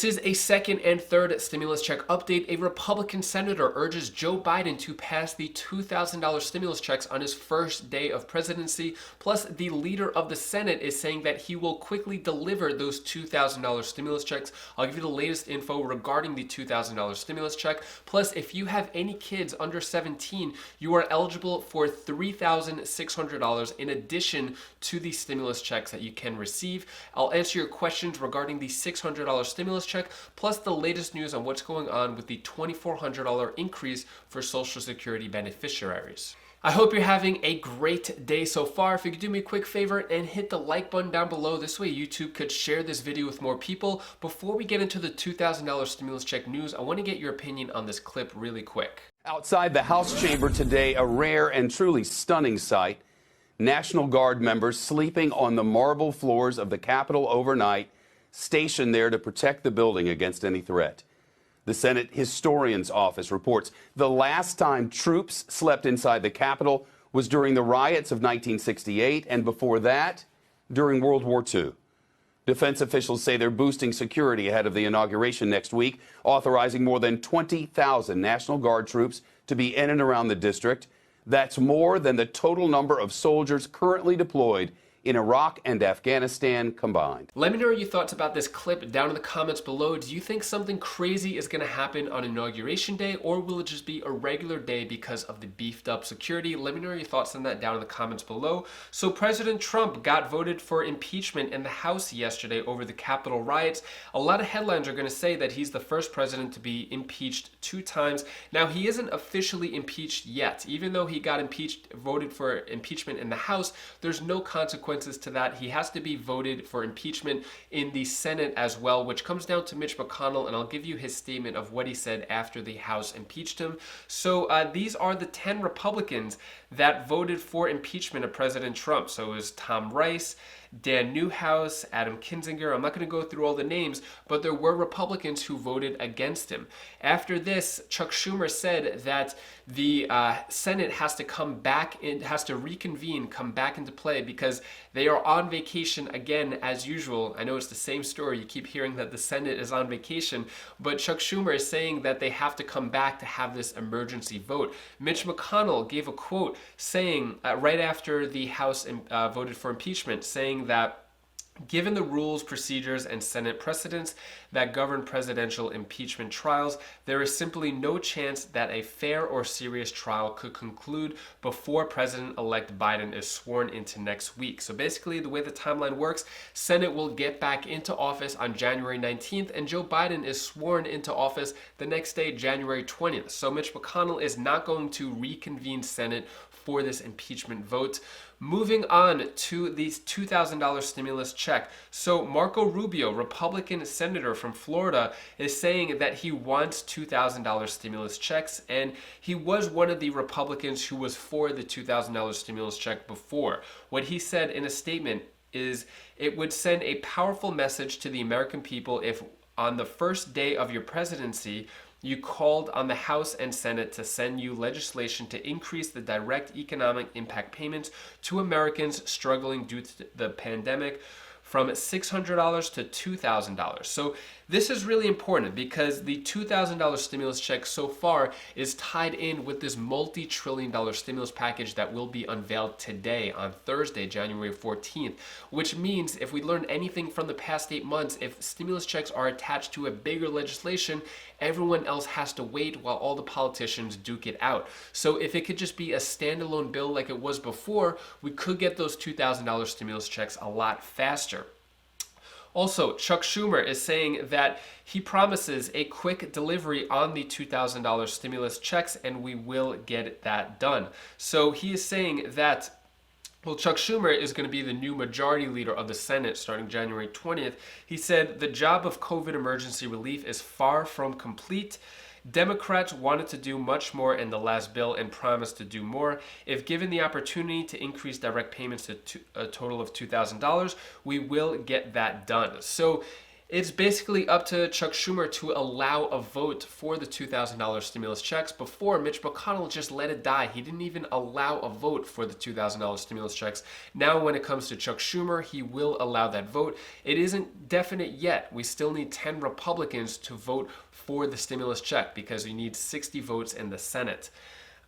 This is a second and third stimulus check update. A Republican senator urges Joe Biden to pass the $2,000 stimulus checks on his first day of presidency. Plus, the leader of the Senate is saying that he will quickly deliver those $2,000 stimulus checks. I'll give you the latest info regarding the $2,000 stimulus check. Plus, if you have any kids under 17, you are eligible for $3,600 in addition to the stimulus checks that you can receive. I'll answer your questions regarding the $600 stimulus check, plus the latest news on what's going on with the $2,400 increase for Social Security beneficiaries. I hope you're having a great day so far. If you could do me a quick favor and hit the like button down below, this way YouTube could share this video with more people. Before we get into the $2,000 stimulus check news, I want to get your opinion on this clip really quick. Outside the House chamber today, a rare and truly stunning sight. National Guard members sleeping on the marble floors of the Capitol overnight, stationed there to protect the building against any threat. The Senate Historian's Office reports the last time troops slept inside the Capitol was during the riots of 1968, and before that, during World War II. Defense officials say they're boosting security ahead of the inauguration next week, authorizing more than 20,000 National Guard troops to be in and around the district. That's more than the total number of soldiers currently deployed in Iraq and Afghanistan combined. Let me know your thoughts about this clip down in the comments below. Do you think something crazy is going to happen on Inauguration Day, or will it just be a regular day because of the beefed up security? Let me know your thoughts on that down in the comments below. So President Trump got voted for impeachment in the House yesterday over the Capitol riots. A lot of headlines are going to say that he's the first president to be impeached 2 times. Now, he isn't officially impeached yet. Even though he got voted for impeachment in the House, there's no consequence to that. He has to be voted for impeachment in the Senate as well, which comes down to Mitch McConnell, and I'll give you his statement of what he said after the House impeached him. So these are the 10 Republicans that voted for impeachment of President Trump. So it was Tom Rice, Dan Newhouse, Adam Kinzinger. I'm not going to go through all the names, but there were Republicans who voted against him. After this, Chuck Schumer said that the Senate has to come back in, has to reconvene, come back into play because they are on vacation again as usual. I know it's the same story. You keep hearing that the Senate is on vacation, but Chuck Schumer is saying that they have to come back to have this emergency vote. Mitch McConnell gave a quote saying, right after the House voted for impeachment, saying that given the rules, procedures, and Senate precedents that govern presidential impeachment trials, there is simply no chance that a fair or serious trial could conclude before President-elect Biden is sworn into next week. So basically, the way the timeline works, Senate will get back into office on January 19th, and Joe Biden is sworn into office the next day, January 20th. So Mitch McConnell is not going to reconvene Senate for this impeachment vote. Moving on to the $2,000 stimulus check. So Marco Rubio, Republican senator from Florida, is saying that he wants $2,000 stimulus checks, and he was one of the Republicans who was for the $2,000 stimulus check before. What he said in a statement is, it would send a powerful message to the American people if on the first day of your presidency, you called on the House and Senate to send you legislation to increase the direct economic impact payments to Americans struggling due to the pandemic from $600 to $2,000. So this is really important because the $2,000 stimulus check so far is tied in with this multi-trillion-dollar stimulus package that will be unveiled today on Thursday, January 14th, which means if we learn anything from the past 8 months, if stimulus checks are attached to a bigger legislation, everyone else has to wait while all the politicians duke it out. So if it could just be a standalone bill like it was before, we could get those $2,000 stimulus checks a lot faster. Also, Chuck Schumer is saying that he promises a quick delivery on the $2,000 stimulus checks, and we will get that done. So he is saying that, well, Chuck Schumer is going to be the new majority leader of the Senate starting January 20th. He said the job of COVID emergency relief is far from complete. Democrats wanted to do much more in the last bill and promised to do more. If given the opportunity to increase direct payments to a total of $2,000, we will get that done. So It's basically up to Chuck Schumer to allow a vote for the $2,000 stimulus checks. Before, Mitch McConnell just let it die. He didn't even allow a vote for the $2,000 stimulus checks. Now, when it comes to Chuck Schumer, he will allow that vote. It isn't definite yet. We still need 10 Republicans to vote for the stimulus check because we need 60 votes in the Senate.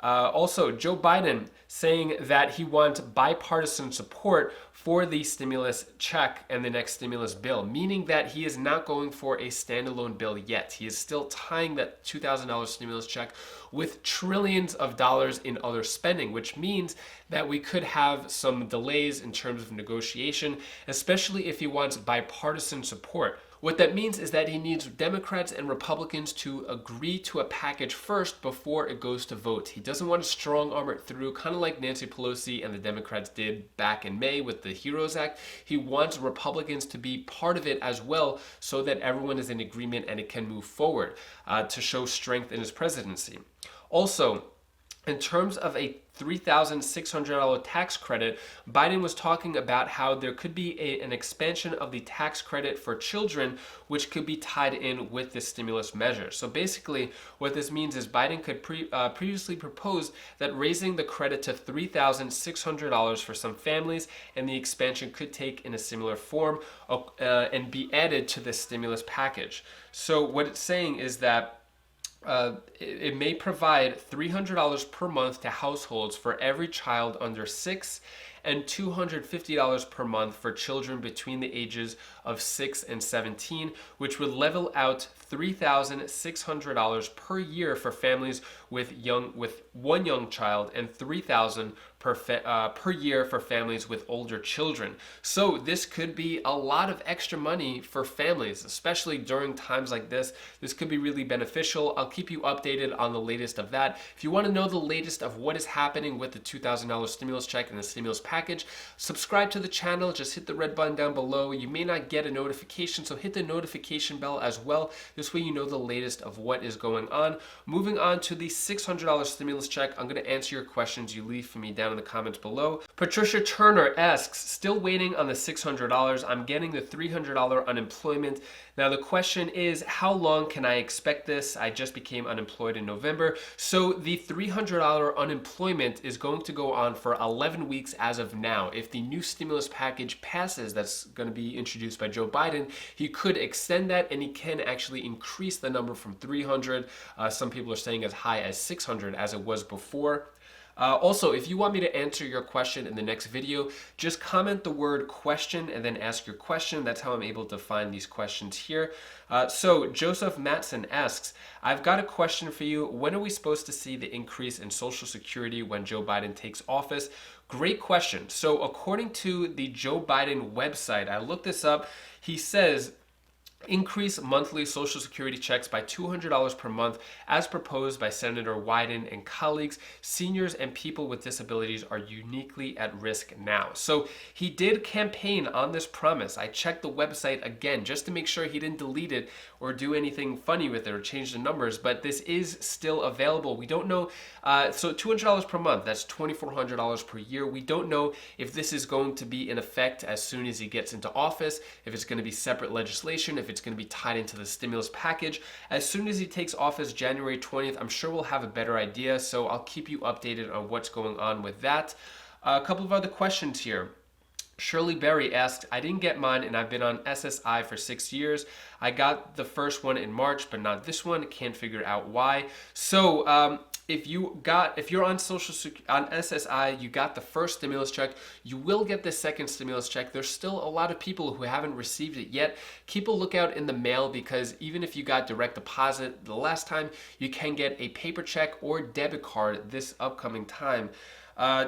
Also, Joe Biden saying that he wants bipartisan support for the stimulus check and the next stimulus bill, meaning that he is not going for a standalone bill yet. He is still tying that $2,000 stimulus check with trillions of dollars in other spending, which means that we could have some delays in terms of negotiation, especially if he wants bipartisan support. What that means is that he needs Democrats and Republicans to agree to a package first before it goes to vote. He doesn't want to strong arm it through, kind of like Nancy Pelosi and the Democrats did back in May with the HEROES Act. He wants Republicans to be part of it as well so that everyone is in agreement and it can move forward to show strength in his presidency. Also, in terms of a $3,600 tax credit, Biden was talking about how there could be an expansion of the tax credit for children, which could be tied in with this stimulus measure. So basically, what this means is Biden could previously propose that raising the credit to $3,600 for some families, and the expansion could take in a similar form and be added to this stimulus package. So what it's saying is that it may provide $300 per month to households for every child under 6 and $250 per month for children between the ages of 6 and 17, which would level out $3,600 per year for families with one young child and $3,000 per year for families with older children. So this could be a lot of extra money for families, especially during times like this. This could be really beneficial. I'll keep you updated on the latest of that. If you want to know the latest of what is happening with the $2,000 stimulus check and the stimulus package, subscribe to the channel. Just hit the red button down below. You may not get a notification, so hit the notification bell as well. This way you know the latest of what is going on. Moving on to the $600 stimulus check, I'm going to answer your questions you leave for me down in the comments below. Patricia Turner asks, still waiting on the $600. I'm getting the $300 unemployment. Now the question is, how long can I expect this? I just became unemployed in November. So the $300 unemployment is going to go on for 11 weeks as of now. If the new stimulus package passes, that's going to be introduced by Joe Biden, he could extend that and he can actually increase the number from 300. Some people are saying as high as 600 as it was before. Also, if you want me to answer your question in the next video, just comment the word question and then ask your question. That's how I'm able to find these questions here. So Joseph Matson asks, I've got a question for you. When are we supposed to see the increase in Social Security when Joe Biden takes office? Great question. So according to the Joe Biden website, I looked this up. He says, increase monthly Social Security checks by $200 per month as proposed by Senator Wyden and colleagues. Seniors and people with disabilities are uniquely at risk now. So he did campaign on this promise. I checked the website again just to make sure he didn't delete it or do anything funny with it or change the numbers, but this is still available. We don't know, so $200 per month, that's $2,400 per year. We don't know if this is going to be in effect as soon as he gets into office, if it's going to be separate legislation, if it's going to be tied into the stimulus package. As soon as he takes office January 20th, I'm sure we'll have a better idea, so I'll keep you updated on what's going on with that. A couple of other questions here. Shirley Berry asks, I didn't get mine and I've been on SSI for 6 years. I got the first one in March, but not this one. Can't figure out why. So if you're on SSI, you got the first stimulus check, you will get the second stimulus check. There's still a lot of people who haven't received it yet. Keep a lookout in the mail because even if you got direct deposit the last time, you can get a paper check or debit card this upcoming time.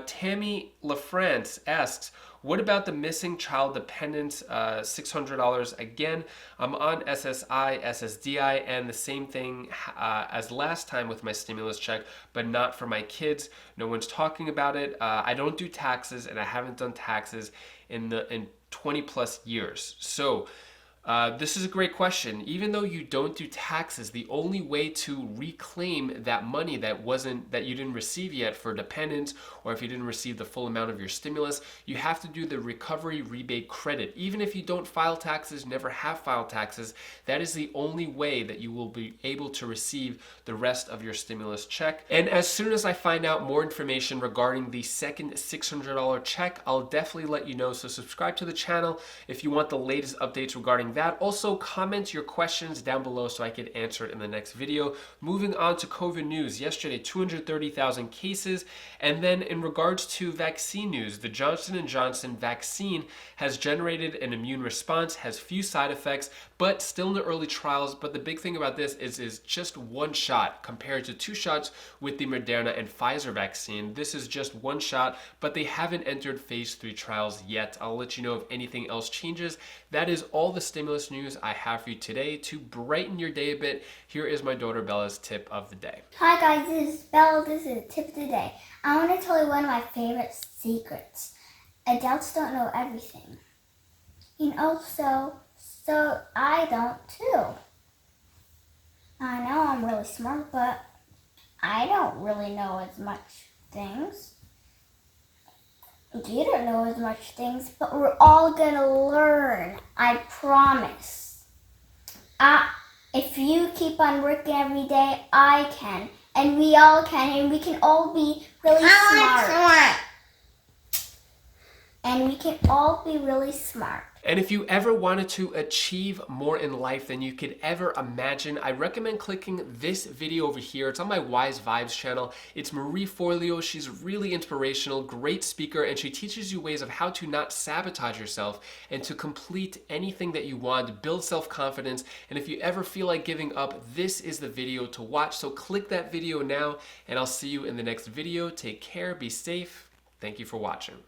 Tammy LaFrance asks, what about the missing child dependents, $600 again? I'm on SSI, SSDI, and the same thing as last time with my stimulus check, but not for my kids. No one's talking about it. I don't do taxes, and I haven't done taxes in 20 plus years. So This is a great question. Even though you don't do taxes, the only way to reclaim that money that you didn't receive yet for dependents, or if you didn't receive the full amount of your stimulus, you have to do the recovery rebate credit. Even if you don't file taxes, never have filed taxes, that is the only way that you will be able to receive the rest of your stimulus check. And as soon as I find out more information regarding the second $600 check, I'll definitely let you know. So subscribe to the channel if you want the latest updates regarding that. Also, comment your questions down below so I can answer it in the next video. Moving on to COVID news. Yesterday, 230,000 cases. And then in regards to vaccine news, the Johnson & Johnson vaccine has generated an immune response, has few side effects, but still in the early trials. But the big thing about this is just one shot compared to 2 shots with the Moderna and Pfizer vaccine. This is just 1 shot, but they haven't entered phase 3 trials yet. I'll let you know if anything else changes. That is all the stimulus news I have for you today. To brighten your day a bit, here is my daughter Bella's tip of the day. Hi guys, this is Bella. This is a tip of the day. I want to tell you one of my favorite secrets. Adults don't know everything. So I don't too. I know I'm really smart, but I don't really know as much things. You don't know as much things, but we're all gonna learn. I promise. If you keep on working every day, I can, and we all can, and we can all be really smart. And we can all be really smart. And if you ever wanted to achieve more in life than you could ever imagine, I recommend clicking this video over here. It's on my Wise Vibes channel. It's Marie Forleo. She's really inspirational, great speaker, and she teaches you ways of how to not sabotage yourself and to complete anything that you want, build self-confidence. And if you ever feel like giving up, this is the video to watch. So click that video now, and I'll see you in the next video. Take care, be safe. Thank you for watching.